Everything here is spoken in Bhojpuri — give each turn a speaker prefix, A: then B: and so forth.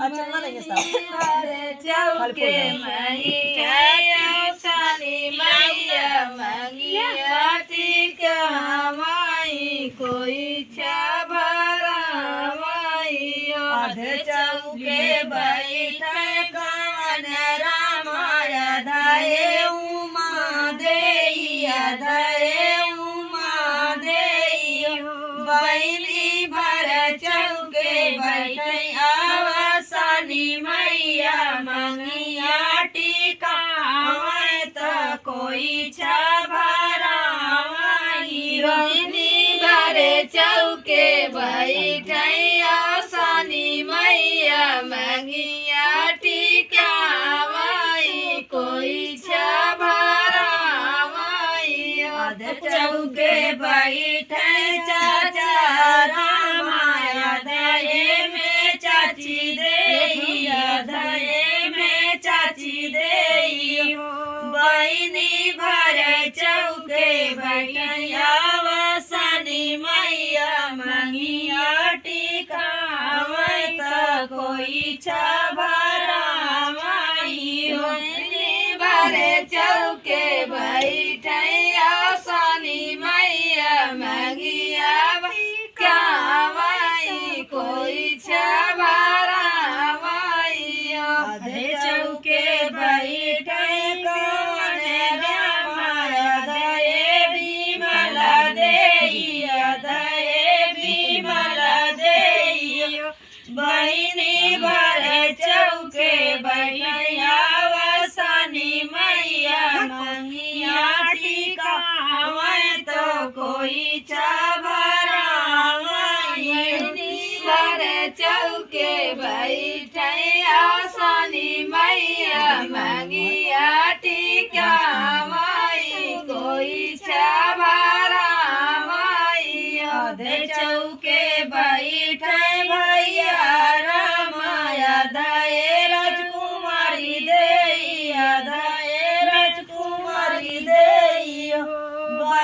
A: अच्छा ना लेंगे साहब
B: चौके मैया सानी मैया मंगिया टीका माई कोई छाभरा माई आधे चौके बैठे कवन रामाया धाये उमा देइया धाये उमा देइयो बैली भर चौके बैठे आवासानी मैया मंगिया टीका मैं तो कोई छाभरा माई बैली भर चौके बैठे आवासानी मैया मंगिया टीका माई कोई छाभरा माई आधे चौके बैठे चाचा रामाया दये में चाची देइया दये में चाची देई बहिनी भर चौके बैठिया वसनी मैया मंगिया टीका मैं तो कोई छाभरा माई बहिनी भर चौके बैठिया वसनी मैया मंगिया टीका मैं कोई छाभरा माई आधे चौके बैठे कवन रामाया दये विमला देइया दये विमला देइयो बहिनी भर चौके बैठिया वसनी मैया मंगिया टीका मैं तो कोई छाभरा माई भर चौके बैठे आसानी मैया मंगिया टीका माई कोई छाभरा माई आधे चौके बैठे